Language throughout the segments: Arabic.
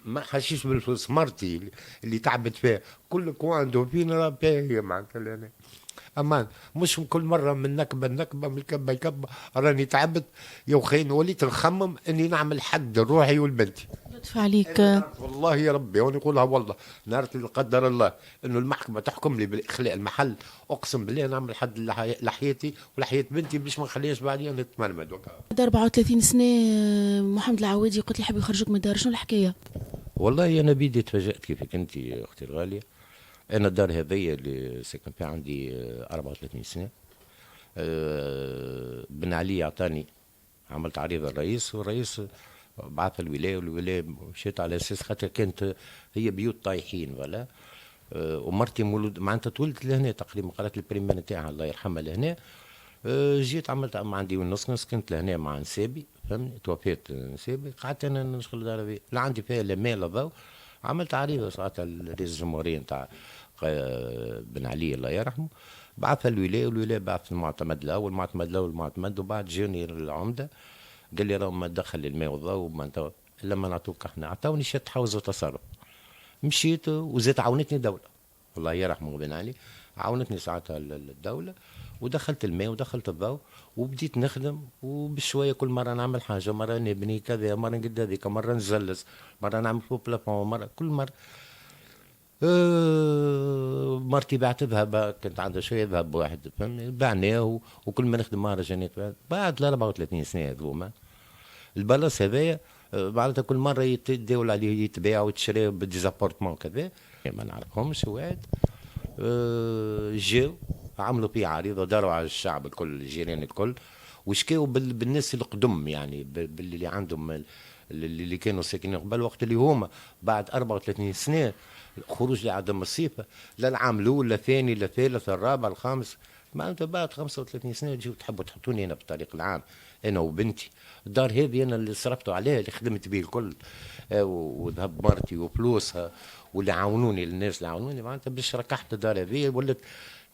ما حشيش بالفلوس مرتي اللي تعبت فيها كل كوان دوفين راه باهية معناتها لأنا. امان مش كل مره من نكبه لنكبه من كبه لكبه راني تعبت يا وخين وليت نخمم اني نعمل حد لروحي ولبنتي. لطف عليك. انا نعرف والله يا ربي وانا نقولها والله نعرف قدر الله انه المحكمه تحكم لي باخلاء المحل، اقسم بالله نعمل حد لحياتي ولحياه بنتي باش ما نخليهاش بعدين نتمرمد. بعد 34 سنة محمد العوادي قلت لي حاب يخرجوك من الدار، شنو الحكاية؟ والله انا بيدي تفاجأت كيفك انت اختي الغاليه. انا الدار هذيا اللي ساكن فيها عندي 34 سنه. بن علي اعطاني، عملت عريضه الرئيس والرئيس بعث الولايه والولايه مشيت على اساس خاطر كانت هي بيوت طايحين ولا. ومرتي مولود معناتها تولدت لهنا تقريبا، قرات البريمير نتاعها الله يرحمها لهنا. جيت عملت عندي ونص سكنت لهنا مع نسابي فهمني، توفيت نسابي قعدت انا نشغل دار بي لا عندي فيها لا مال لا ضوء. عملت عريضه ساعتها رئيس الجمهوريه نتاع بن علي الله يرحمه، بعث الولايه والولايه بعث المعتمد الاول، المعتمد الاول المعتمد، وبعد جاني العمده قال لي راه ما تدخل الماء والضوء وما الا ما نعطوك احنا، عطاوني شت حوز وتصرف. مشيت وزيت عاونتني الدوله الله يرحمه بن علي، عاونتني ساعتها الدوله ودخلت الماء ودخلت الضوء وبديت نخدم. وبشويه كل مره نعمل حاجه، مره نبني كذا، مره نقد هذيك، مره نجلس، مره نعمل فوق بلافون، مره كل مره. مرتي بعت ذهب، كنت عندها شويه ذهب واحد فهمني بعناه، وكل ما نخدم مهرجانات بعد ال 34 سنه هذوما البلاص هذايا. معناتها كل مره يتداول عليه يتباع ويتشرى بالديزابورتمون كذا ما نعرفهمش واحد. جاو عملوا فيه عريضه داروا على الشعب الكل الجيران الكل، وشكاو بالناس القدم يعني باللي عندهم اللي كانوا ساكنين قبل، وقت اللي هما بعد 34 سنه خروج لعدم الصفه، لا العام الاول لا الثاني لا الثالث الرابع الخامس. معناتها بعد 35 سنه تجيو تحبوا تحطوني هنا بالطريق العام انا وبنتي. الدار هذه انا اللي صرفت عليها اللي خدمت به الكل، وذهب مرتي وفلوسها، واللي عاونوني الناس اللي عاونوني معناتها باش ركحت الدار هذه ولات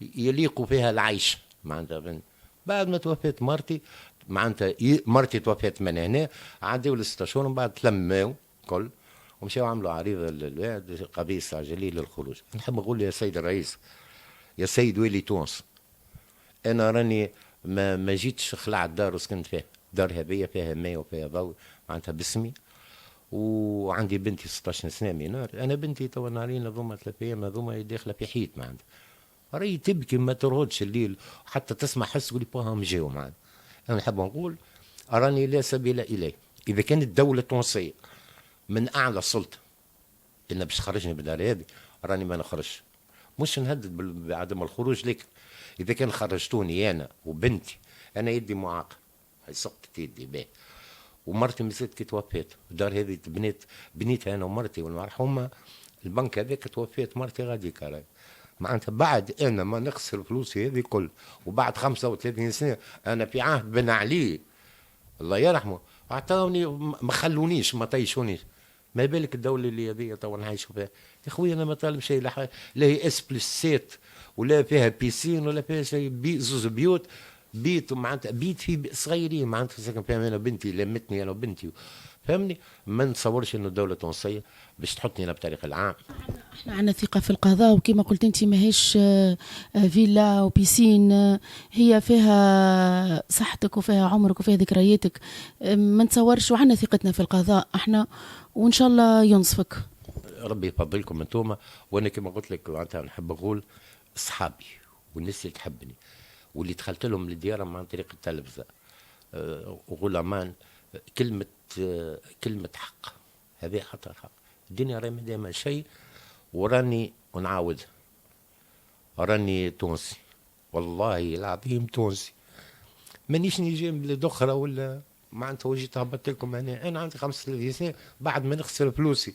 يليق فيها العيش معناتها. بعد ما توفيت مرتي معناتها مرتي توفيت من هنا عداو ل6 شهور، من بعد تلماو كل ومشاو عملوا عريضه للواد قبيصه جليل للخروج. نحب نقول يا سيد الرئيس، يا سيد والي تونس، انا راني ما جيتش خلعت دار وسكنت فيها، دار هذيا فيها ماء وفيها ضوء معناتها باسمي، وعندي بنتي 16 سنه مينار. انا بنتي تو نهارين هذوما 3 ايام هذوما داخله في حيط معناتها راهي تبكي ما ترقدش الليل حتى تسمع حس تقولي باهم جاو معنا. انا نحب نقول اراني لا سبيل اليه، اذا كانت الدوله التونسيه من اعلى سلطه ان باش تخرجني بالدار هذه راني ما نخرجش، مش نهدد بعدم الخروج، لكن اذا كان خرجتوني انا وبنتي، انا يدي معاقه هاي سقطت يدي باه، ومرتي مسيت كي توفيت، الدار هذه بنيتها انا ومرتي والمرحومه، البنك هذاك توفيت مرتي غاديك راهي معناتها بعد انا ما نخسر فلوسي هذه كل، وبعد 35 سنه انا في عهد بن علي الله يرحمه اعطاوني ما خلونيش ما طيشونيش، ما بالك الدوله اللي هذه تو نعيشوا فيها. يا خويا انا ما طالب شيء لا هي اس بلس سيت ولا فيها بيسين ولا فيها شيء، زوز بيوت، بيت معناتها بيت في صغيرين معناتها ساكن فيها انا وبنتي، لمتني انا وبنتي فهمني. ما نتصورش انه الدوله التونسيه باش تحطني انا بطريق العام. احنا عندنا ثقة في القضاء، وكما قلت انت ماهيش فيلا وبيسين، هي فيها صحتك وفيها عمرك وفيها ذكرياتك، ما نتصورش، وعندنا ثقتنا في القضاء احنا، وان شاء الله ينصفك. ربي يفضلكم انتوما. وانا كما قلت لك معناتها نحب نقول اصحابي والناس اللي تحبني واللي دخلت لهم لديارهم عن طريق التلفزه، غلامان، كلمه كلمه حق، هذه خطر حق. الدنيا راهي دائما شيء، وراني ونعاود راني تونسي والله العظيم تونسي، مانيش نجي من بلاد اخرى ولا معناتها وجيت هبطت لكم هنا. انا عندي 35 سنه بعد ما نخسر فلوسي